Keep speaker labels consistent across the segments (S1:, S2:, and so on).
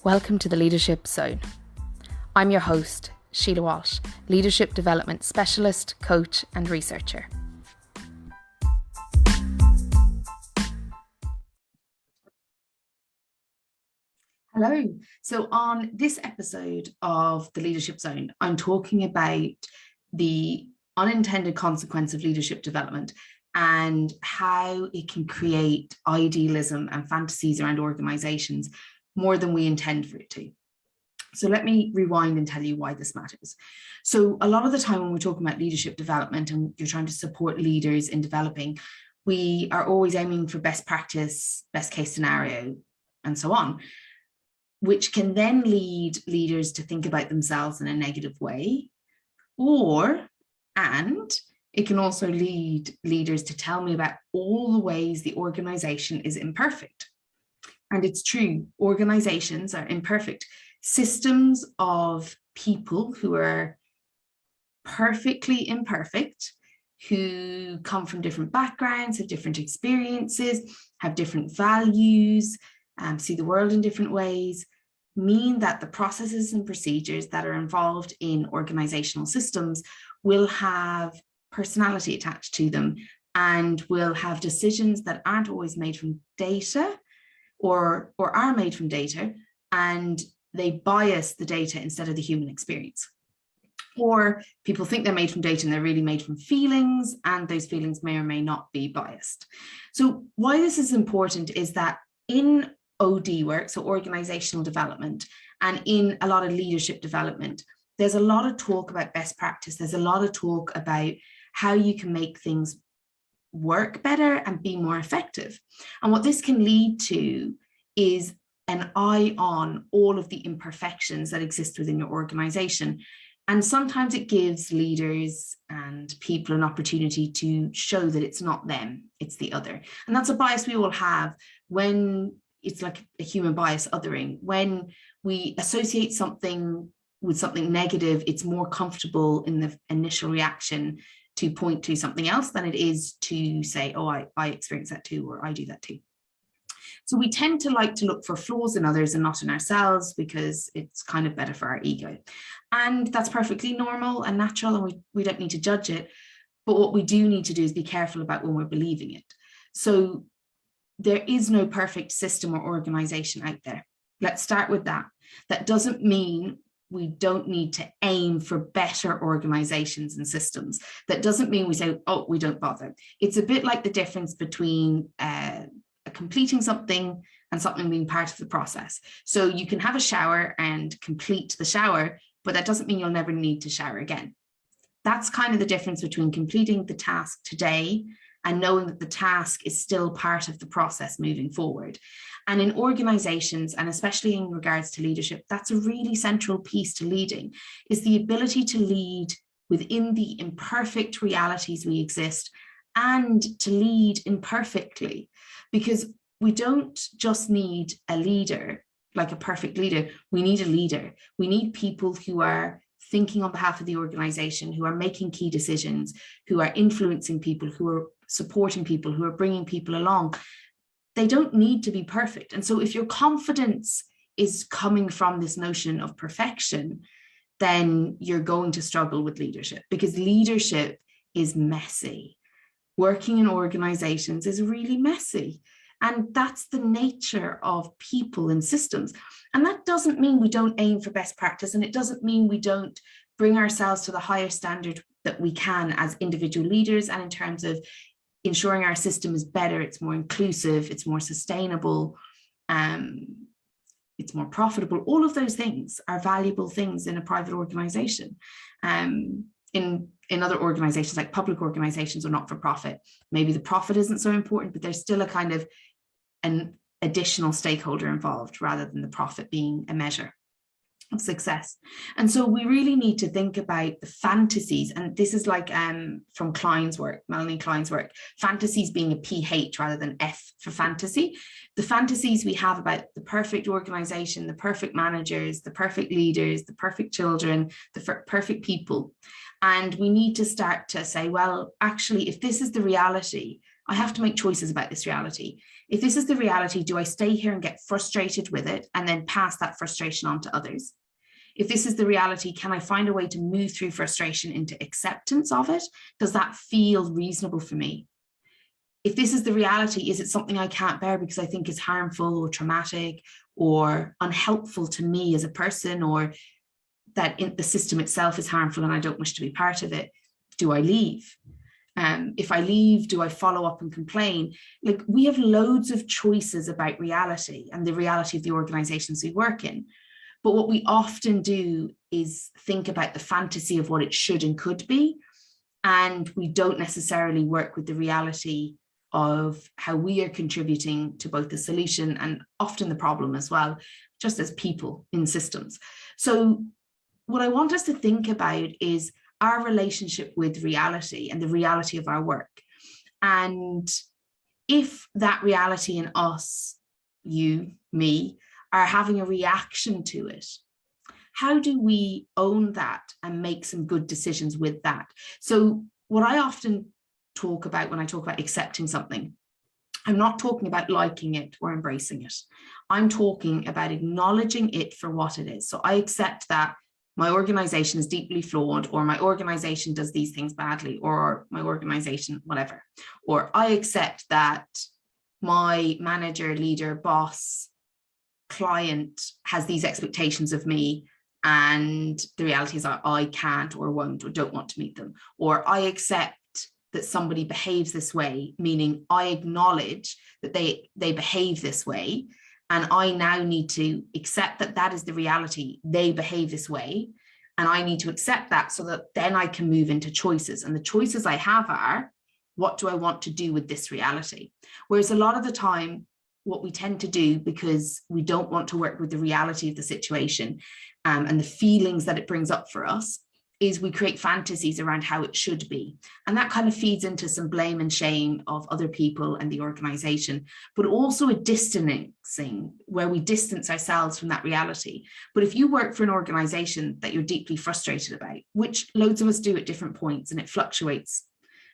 S1: Welcome to the Leadership Zone. I'm your host, Sheila Walsh, Leadership Development Specialist, Coach and Researcher. Hello. So on this episode of the Leadership Zone, I'm talking about the unintended consequence of leadership development and how it can create idealism and fantasies around organizations more than we intend for it to. So let me rewind and tell you why this matters. So a lot of the time when we're talking about leadership development and you're trying to support leaders in developing, we are always aiming for best practice, best case scenario, and so on, which can then lead leaders to think about themselves in a negative way, and it can also lead leaders to tell me about all the ways the organization is imperfect. And it's true, organizations are imperfect. Systems of people who are perfectly imperfect, who come from different backgrounds, have different experiences, have different values, see the world in different ways, mean that the processes and procedures that are involved in organizational systems will have personality attached to them and will have decisions that aren't always made from data or are made from data, and they bias the data instead of the human experience. Or people think they're made from data and they're really made from feelings, and those feelings may or may not be biased. So why this is important is that in OD work, so organizational development, and in a lot of leadership development, there's a lot of talk about best practice. There's a lot of talk about how you can make things work better and be more effective. And what this can lead to is an eye on all of the imperfections that exist within your organization. And sometimes it gives leaders and people an opportunity to show that it's not them, it's the other. And that's a bias we all have when it's like a human bias othering. When we associate something with something negative, it's more comfortable in the initial reaction to point to something else than it is to say, oh, I experience that too, or I do that too. So we tend to like to look for flaws in others and not in ourselves because it's kind of better for our ego. And that's perfectly normal and natural, and we don't need to judge it. But what we do need to do is be careful about when we're believing it. So there is no perfect system or organization out there. Let's start with that. That doesn't mean we don't need to aim for better organizations and systems. That doesn't mean we say, oh, we don't bother. It's a bit like the difference between completing something and something being part of the process. So you can have a shower and complete the shower, but that doesn't mean you'll never need to shower again. That's kind of the difference between completing the task today and knowing that the task is still part of the process moving forward. And in organizations, and especially in regards to leadership, that's a really central piece to leading, is the ability to lead within the imperfect realities we exist and to lead imperfectly. Because we don't just need a leader, like a perfect leader, we need a leader. We need people who are thinking on behalf of the organization, who are making key decisions, who are influencing people, who are supporting people, who are bringing people along. They don't need to be perfect. And so if your confidence is coming from this notion of perfection, then you're going to struggle with leadership, because leadership is messy. Working in organizations is really messy. And that's the nature of people and systems. And that doesn't mean we don't aim for best practice. And it doesn't mean we don't bring ourselves to the higher standard that we can as individual leaders, and in terms of ensuring our system is better, it's more inclusive, it's more sustainable, it's more profitable. All of those things are valuable things in a private organization. In other organizations, like public organizations or not-for-profit, maybe the profit isn't so important, but there's still a kind of an additional stakeholder involved rather than the profit being a measure of success. And so we really need to think about the fantasies, and this is like from Klein's work, Melanie Klein's work, fantasies being a PH rather than F for fantasy. The fantasies we have about the perfect organization, the perfect managers, the perfect leaders, the perfect children, the perfect people. And we need to start to say, well, actually, if this is the reality, I have to make choices about this reality. If this is the reality, do I stay here and get frustrated with it and then pass that frustration on to others? If this is the reality, can I find a way to move through frustration into acceptance of it? Does that feel reasonable for me? If this is the reality, is it something I can't bear because I think is harmful or traumatic or unhelpful to me as a person, or that the system itself is harmful and I don't wish to be part of it? Do I leave? If I leave, do I follow up and complain? Like, we have loads of choices about reality and the reality of the organizations we work in. But what we often do is think about the fantasy of what it should and could be. And we don't necessarily work with the reality of how we are contributing to both the solution and often the problem as well, just as people in systems. So what I want us to think about is our relationship with reality and the reality of our work. And if that reality in us, you, me, are having a reaction to it, how do we own that and make some good decisions with that? So what I often talk about when I talk about accepting something, I'm not talking about liking it or embracing it. I'm talking about acknowledging it for what it is. So I accept that my organization is deeply flawed, or my organization does these things badly, or my organization, whatever. Or I accept that my manager, leader, boss, client has these expectations of me, and the reality is I can't or won't or don't want to meet them. Or I accept that somebody behaves this way, meaning I acknowledge that they behave this way, and I now need to accept that that is the reality. They behave this way, and I need to accept that so that then I can move into choices. And the choices I have are, what do I want to do with this reality? Whereas a lot of the time, what we tend to do, because we don't want to work with the reality of the situation and the feelings that it brings up for us, is we create fantasies around how it should be. And that kind of feeds into some blame and shame of other people and the organization, but also a distancing where we distance ourselves from that reality. But if you work for an organization that you're deeply frustrated about, which loads of us do at different points, and it fluctuates,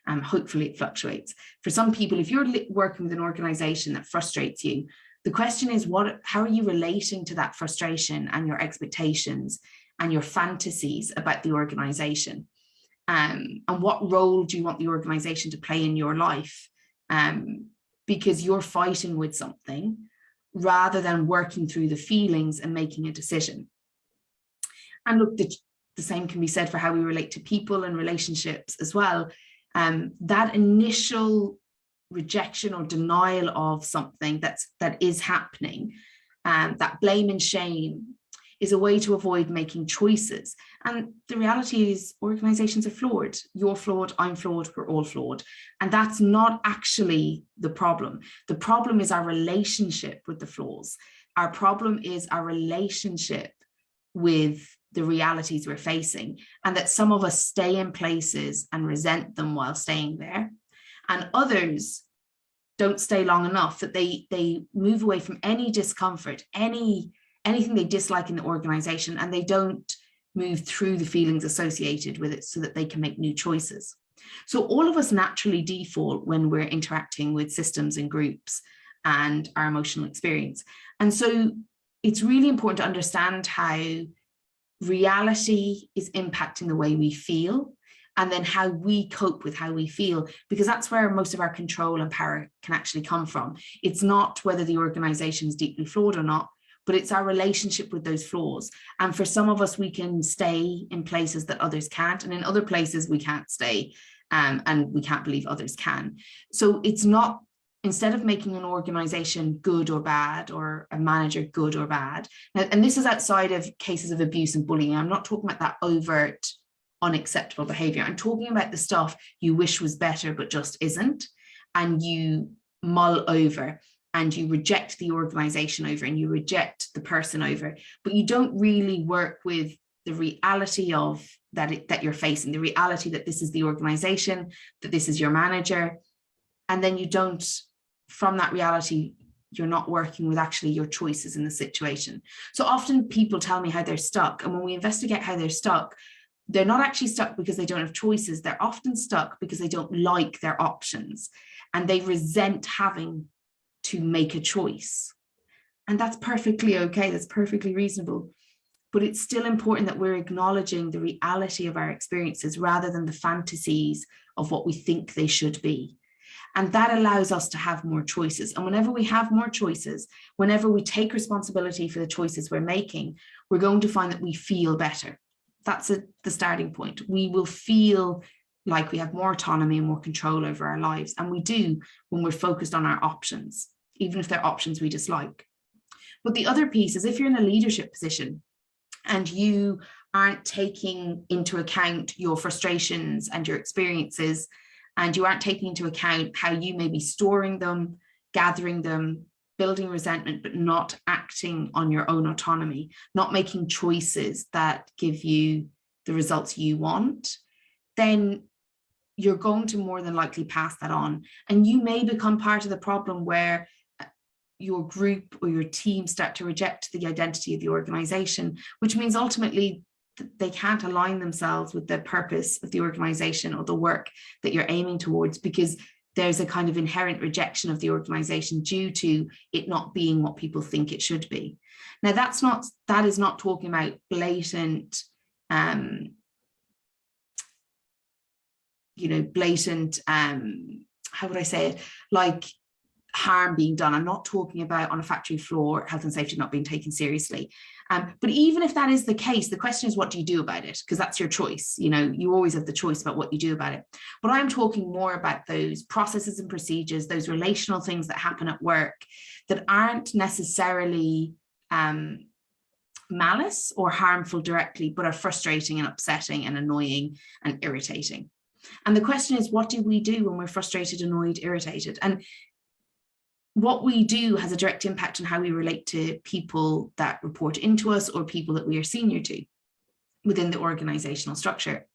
S1: hopefully it fluctuates. For some people, if you're working with an organization that frustrates you, the question is, how are you relating to that frustration and your expectations and your fantasies about the organization? And what role do you want the organization to play in your life? Because you're fighting with something rather than working through the feelings and making a decision. And look, the same can be said for how we relate to people and relationships as well. That initial rejection or denial of something that is happening, that blame and shame, is a way to avoid making choices. And the reality is, organizations are flawed. You're flawed, I'm flawed, we're all flawed. And that's not actually the problem. The problem is our relationship with the flaws. Our problem is our relationship with the realities we're facing, and that some of us stay in places and resent them while staying there, and others don't stay long enough that they move away from any discomfort, anything they dislike in the organization, and they don't move through the feelings associated with it so that they can make new choices. So all of us naturally default when we're interacting with systems and groups and our emotional experience. And so it's really important to understand how reality is impacting the way we feel, and then how we cope with how we feel, because that's where most of our control and power can actually come from. It's not whether the organization is deeply flawed or not, but it's our relationship with those flaws. And for some of us, we can stay in places that others can't, and in other places we can't stay, and we can't believe others can. So it's not, instead of making an organization good or bad, or a manager good or bad, now, and this is outside of cases of abuse and bullying, I'm not talking about that overt, unacceptable behavior. I'm talking about the stuff you wish was better, but just isn't, and you mull over, and you reject the organization over, and you reject the person over, but you don't really work with the reality of that you're facing, the reality that this is the organization, that this is your manager. And then you don't, from that reality, you're not working with actually your choices in the situation. So often people tell me how they're stuck. And when we investigate how they're stuck, they're not actually stuck because they don't have choices. They're often stuck because they don't like their options and they resent having to make a choice. And that's perfectly okay. That's perfectly reasonable. But it's still important that we're acknowledging the reality of our experiences rather than the fantasies of what we think they should be. And that allows us to have more choices. And whenever we have more choices, whenever we take responsibility for the choices we're making, we're going to find that we feel better. That's the starting point. We will feel like we have more autonomy and more control over our lives. And we do when we're focused on our options, even if they're options we dislike. But the other piece is if you're in a leadership position and you aren't taking into account your frustrations and your experiences, and you aren't taking into account how you may be storing them, gathering them, building resentment, but not acting on your own autonomy, not making choices that give you the results you want, then you're going to more than likely pass that on. And you may become part of the problem where your group or your team start to reject the identity of the organization, which means ultimately they can't align themselves with the purpose of the organization or the work that you're aiming towards, because there's a kind of inherent rejection of the organization due to it not being what people think it should be. Now, that is not talking about blatant, blatant, how would I say it? Like harm being done. I'm not talking about on a factory floor, health and safety not being taken seriously. But even if that is the case, the question is, what do you do about it? Because that's your choice. You always have the choice about what you do about it. But I'm talking more about those processes and procedures, those relational things that happen at work that aren't necessarily malice or harmful directly, but are frustrating and upsetting and annoying and irritating. And the question is, what do we do when we're frustrated, annoyed, irritated? And what we do has a direct impact on how we relate to people that report into us or people that we are senior to within the organizational structure.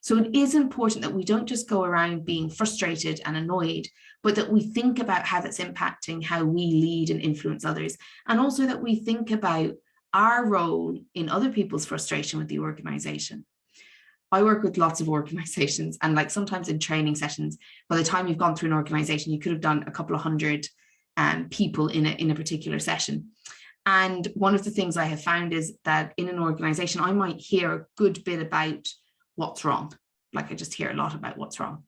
S1: So it is important that we don't just go around being frustrated and annoyed, but that we think about how that's impacting how we lead and influence others. And also that we think about our role in other people's frustration with the organization. I work with lots of organizations, and like sometimes in training sessions, by the time you've gone through an organization, you could have done a couple of hundred people in a particular session. And one of the things I have found is that in an organization, I might hear a good bit about what's wrong. Like I just hear a lot about what's wrong.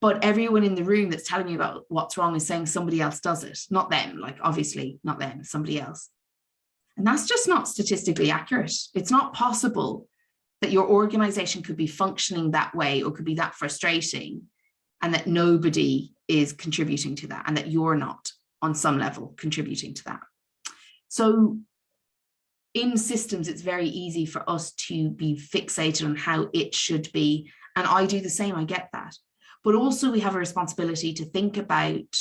S1: But everyone in the room that's telling me about what's wrong is saying somebody else does it, not them, like obviously not them, somebody else. And that's just not statistically accurate. It's not possible that your organization could be functioning that way or could be that frustrating and that nobody is contributing to that and that you're not on some level contributing to that. So in systems, it's very easy for us to be fixated on how it should be. And I do the same, I get that. But also we have a responsibility to think about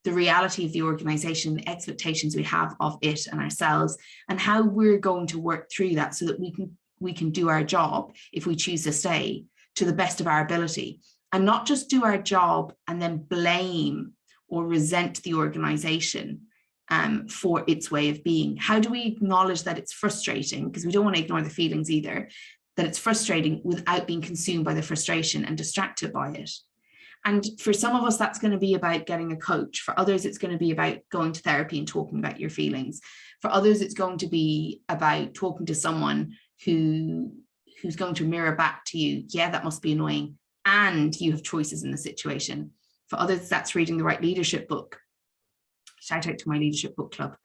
S1: the reality of the organization, the expectations we have of it and ourselves, and how we're going to work through that so that we can do our job, if we choose to stay, to the best of our ability. And not just do our job and then blame or resent the organization for its way of being. How do we acknowledge that it's frustrating? Because we don't want to ignore the feelings either, that it's frustrating without being consumed by the frustration and distracted by it. And for some of us, that's going to be about getting a coach. For others, it's going to be about going to therapy and talking about your feelings. For others, it's going to be about talking to someone who's going to mirror back to you, yeah, that must be annoying, and you have choices in the situation. For others, that's reading the right leadership book. Shout out to my leadership book club.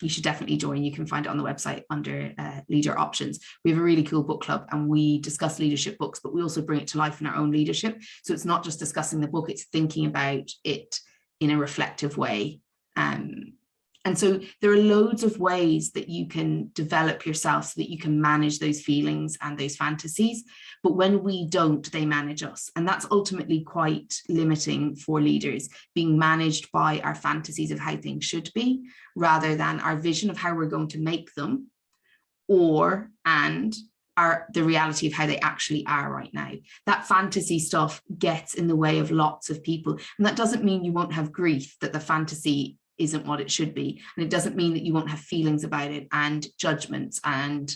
S1: You should definitely join. You can find it on the website under leader options. We have a really cool book club and we discuss leadership books, but we also bring it to life in our own leadership. So it's not just discussing the book, it's thinking about it in a reflective way. And so there are loads of ways that you can develop yourself so that you can manage those feelings and those fantasies. But when we don't, they manage us. And that's ultimately quite limiting for leaders, being managed by our fantasies of how things should be, rather than our vision of how we're going to make them, and the reality of how they actually are right now. That fantasy stuff gets in the way of lots of people. And that doesn't mean you won't have grief that the fantasy isn't what it should be. And it doesn't mean that you won't have feelings about it and judgments and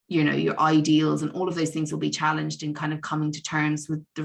S1: your ideals, and all of those things will be challenged in kind of coming to terms with the